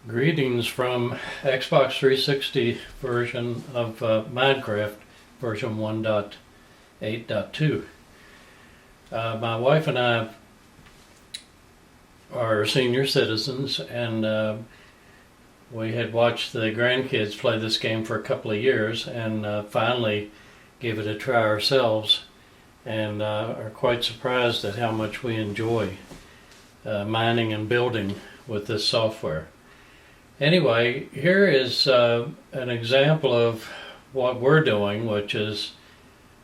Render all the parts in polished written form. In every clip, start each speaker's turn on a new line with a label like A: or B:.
A: Greetings from Xbox 360 version of Minecraft version 1.8.2. My wife and I are senior citizens, and we had watched the grandkids play this game for a couple of years, and finally gave it a try ourselves, and are quite surprised at how much we enjoy mining and building with this software. Anyway, here is an example of what we're doing, which is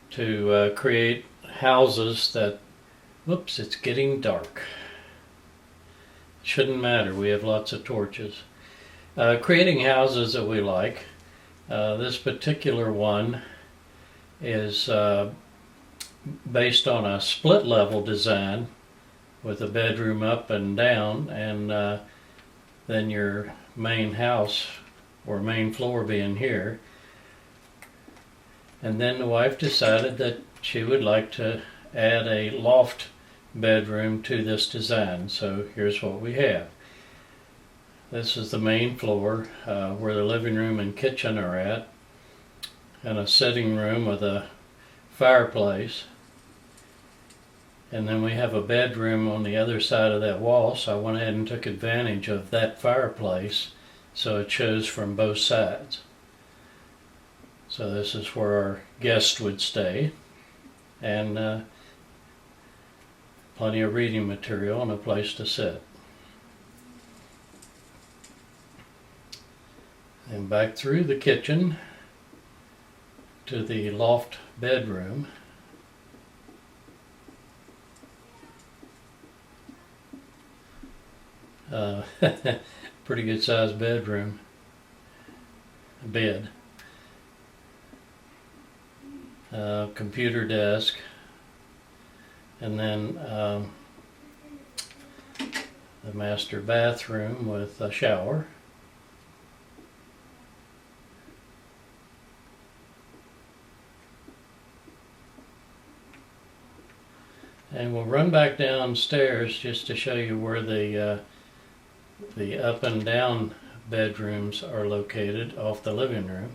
A: to create houses that, whoops, it's getting dark. Shouldn't matter, we have lots of torches. Creating houses that we like. This particular one is based on a split level design with a bedroom up and down, and then your main house or main floor being here. And then the wife decided that she would like to add a loft bedroom to this design. So here's what we have. This is the main floor where the living room and kitchen are at, and a sitting room with a fireplace. And then we have a bedroom on the other side of that wall, so I went ahead and took advantage of that fireplace so it shows from both sides. So this is where our guest would stay, and plenty of reading material and a place to sit. And back through the kitchen to the loft bedroom. Pretty good sized bedroom, bed, computer desk, and then the master bathroom with a shower. And we'll run back downstairs just to show you where the up and down bedrooms are located off the living room.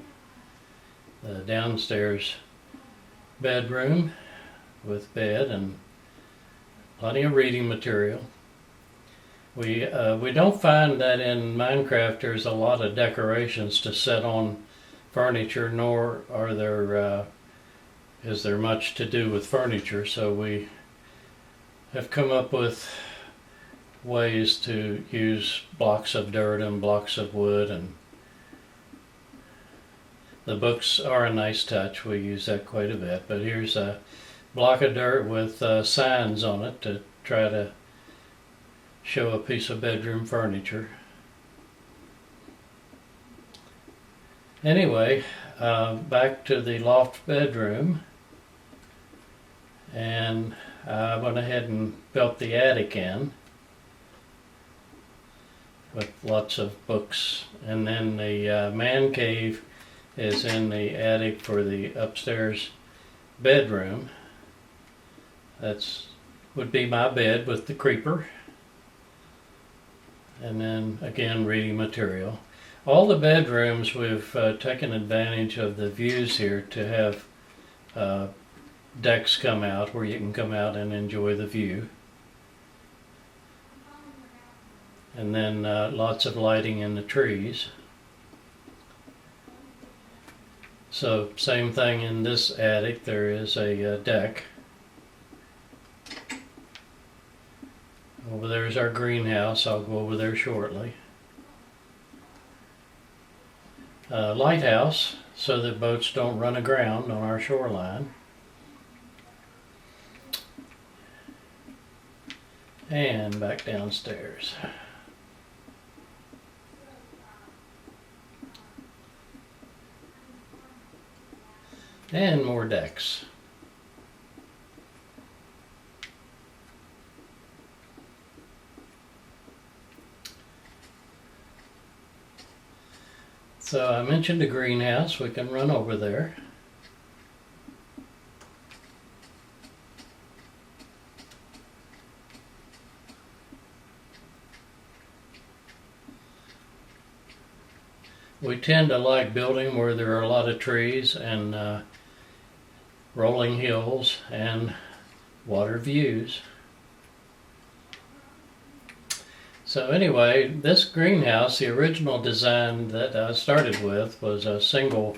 A: The downstairs bedroom with bed and plenty of reading material. We don't find that in Minecraft there's a lot of decorations to set on furniture, nor is there much to do with furniture, so we have come up with ways to use blocks of dirt and blocks of wood, and the books are a nice touch. We use that quite a bit, but here's a block of dirt with signs on it to try to show a piece of bedroom furniture. Anyway, back to the loft bedroom, and I went ahead and built the attic in with lots of books, and then the man cave is in the attic for the upstairs bedroom. Would be my bed with the creeper, and then again reading material. All the bedrooms we've taken advantage of the views here to have decks come out where you can come out and enjoy the view. And then lots of lighting in the trees. So same thing in this attic, there is a deck. Over there is our greenhouse, I'll go over there shortly. Lighthouse, so that boats don't run aground on our shoreline. And back downstairs. And more decks. So I mentioned a greenhouse, we can run over there. we tend to like building where there are a lot of trees and rolling hills and water views. So anyway, this greenhouse, the original design that I started with was a single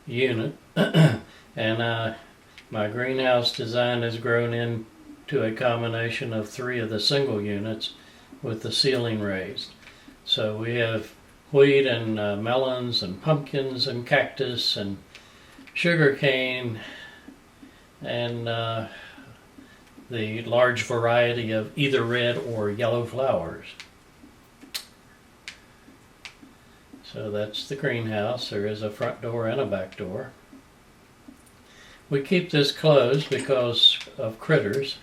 A: unit and my greenhouse design has grown into a combination of 3 of the single units with the ceiling raised. So we have wheat and melons and pumpkins and cactus and sugar cane and the large variety of either red or yellow flowers. So that's the greenhouse. There is a front door and a back door. We keep this closed because of critters.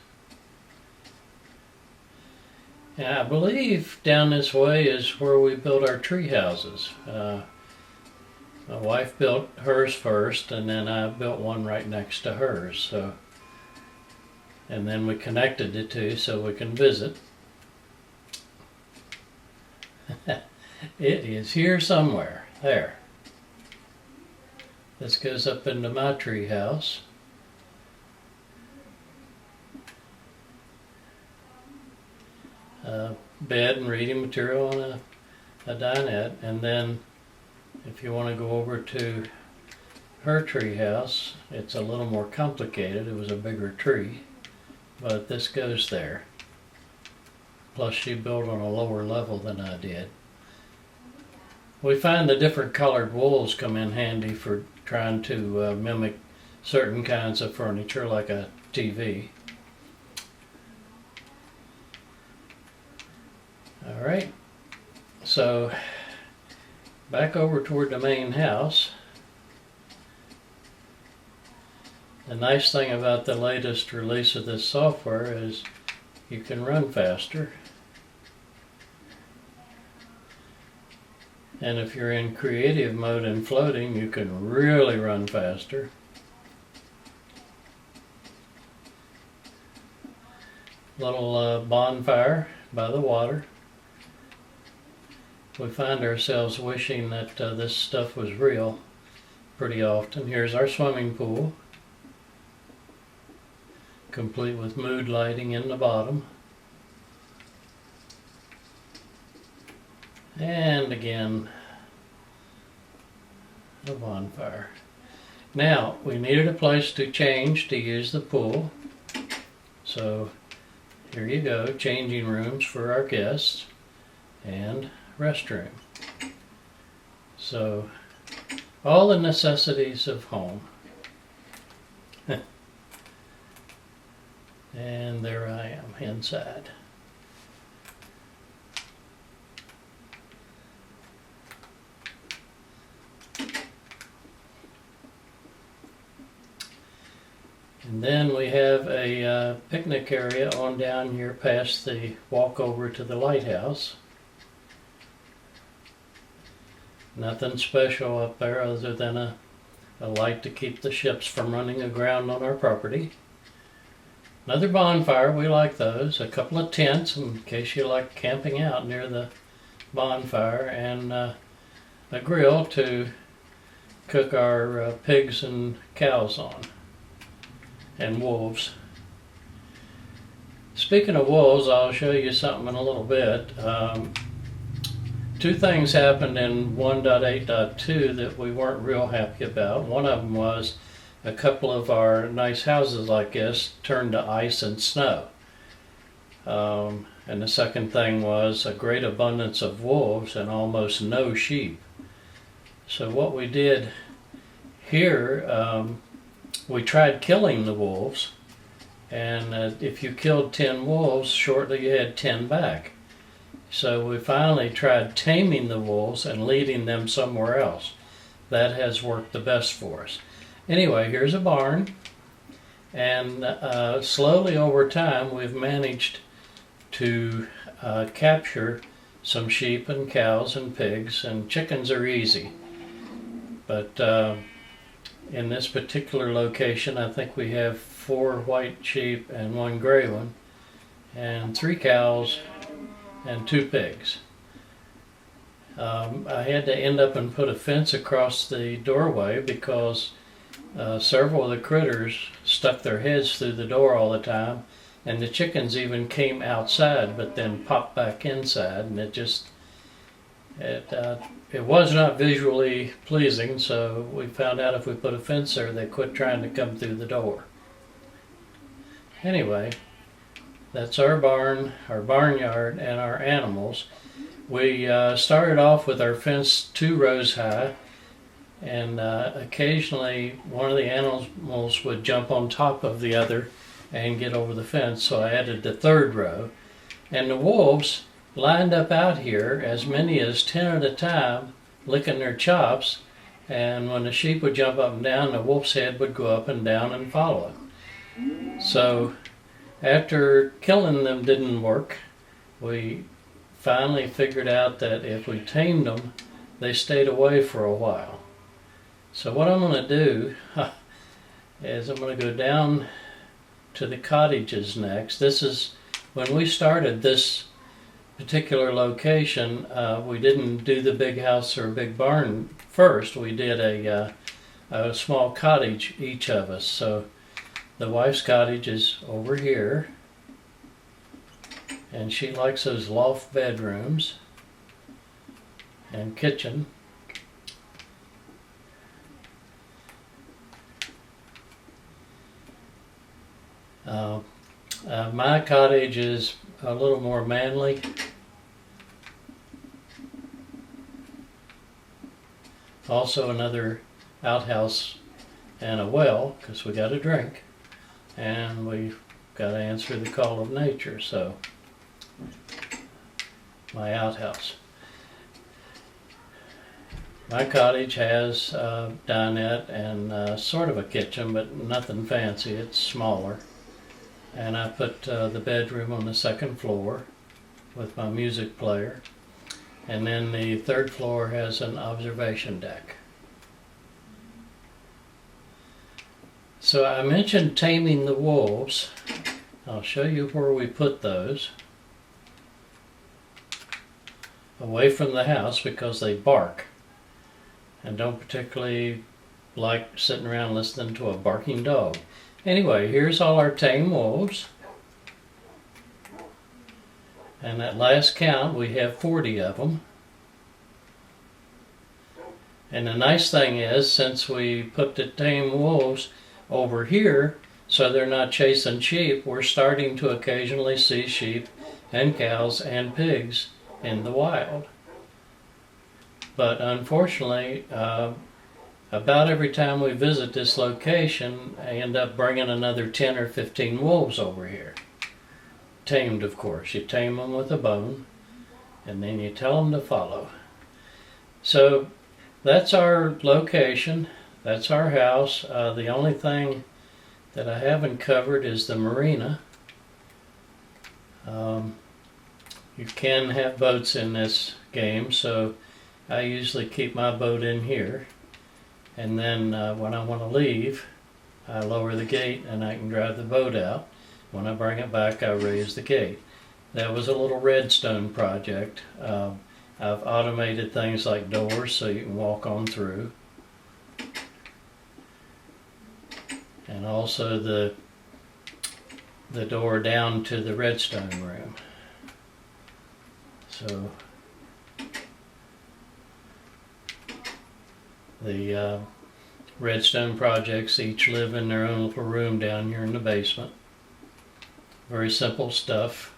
A: And I believe down this way is where we built our tree houses. My wife built hers first, and then I built one right next to hers. So, and then we connected the two so we can visit. It is here somewhere. There. This goes up into my tree house. Bed and reading material on a dinette, and then if you want to go over to her tree house, it's a little more complicated. It was a bigger tree, but this goes there. Plus she built on a lower level than I did. We find the different colored wools come in handy for trying to mimic certain kinds of furniture like a TV. Alright, so back over toward the main house. The nice thing about the latest release of this software is you can run faster. And if you're in creative mode and floating, you can really run faster. Little bonfire by the water. We find ourselves wishing that this stuff was real pretty often. Here's our swimming pool, complete with mood lighting in the bottom. And again, a bonfire. Now, we needed a place to change to use the pool. So here you go, changing rooms for our guests and restroom. So all the necessities of home. And there I am inside. And then we have a picnic area on down here past the walkover to the lighthouse. Nothing special up there other than a light to keep the ships from running aground on our property. Another bonfire, we like those. A couple of tents in case you like camping out near the bonfire, and a grill to cook our pigs and cows on, and wolves. Speaking of wolves, I'll show you something in a little bit. Two things happened in 1.8.2 that we weren't real happy about. One of them was a couple of our nice houses like this turned to ice and snow. And the second thing was a great abundance of wolves and almost no sheep. So what we did here, we tried killing the wolves, and if you killed 10 wolves, shortly you had 10 back. So we finally tried taming the wolves and leading them somewhere else. That has worked the best for us. Anyway, here's a barn, and slowly over time we've managed to capture some sheep and cows and pigs, and chickens are easy. But in this particular location, I think we have 4 white sheep and 1 gray one, and 3 cows and 2 pigs. I had to end up and put a fence across the doorway because several of the critters stuck their heads through the door all the time, and the chickens even came outside but then popped back inside, and it was not visually pleasing, so we found out if we put a fence there, they quit trying to come through the door. Anyway, that's our barn, our barnyard, and our animals. We started off with our fence 2 rows high, and occasionally one of the animals would jump on top of the other and get over the fence, so I added the 3rd row. And the wolves lined up out here, as many as 10 at a time, licking their chops, and when the sheep would jump up and down, the wolf's head would go up and down and follow it. So after killing them didn't work, we finally figured out that if we tamed them, they stayed away for a while. So what I'm going to do is I'm going to go down to the cottages next. This is when we started this particular location. We didn't do the big house or big barn first. We did a small cottage, each of us. So the wife's cottage is over here, and she likes those loft bedrooms and kitchen. My cottage is a little more manly. Also another outhouse and a well, because we got to drink and we've got to answer the call of nature. So my outhouse. My cottage has a dinette and sort of a kitchen, but nothing fancy. It's smaller. And I put the bedroom on the 2nd floor with my music player. And then the 3rd floor has an observation deck. So I mentioned taming the wolves. I'll show you where we put those. Away from the house, because they bark and don't particularly like sitting around listening to a barking dog. Anyway, here's all our tame wolves. And at last count, we have 40 of them. And the nice thing is, since we put the tame wolves over here, so they're not chasing sheep, we're starting to occasionally see sheep and cows and pigs in the wild. But unfortunately, about every time we visit this location, I end up bringing another 10 or 15 wolves over here. Tamed, of course. You tame them with a bone, and then you tell them to follow. So that's our location. That's our house. The only thing that I haven't covered is the marina. You can have boats in this game, so I usually keep my boat in here. And then when I want to leave, I lower the gate and I can drive the boat out. When I bring it back, I raise the gate. That was a little redstone project. I've automated things like doors so you can walk on through. And also the door down to the redstone room. So the redstone projects each live in their own little room down here in the basement. Very simple stuff.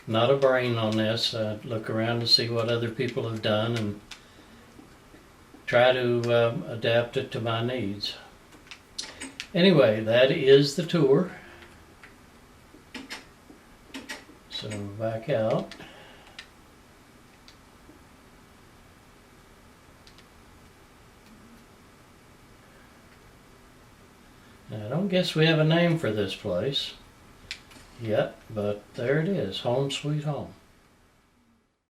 A: Not a brain on this. I look around to see what other people have done and try to adapt it to my needs. Anyway, that is the tour. So back out. Now, I don't guess we have a name for this place yet, but there it is, Home Sweet Home.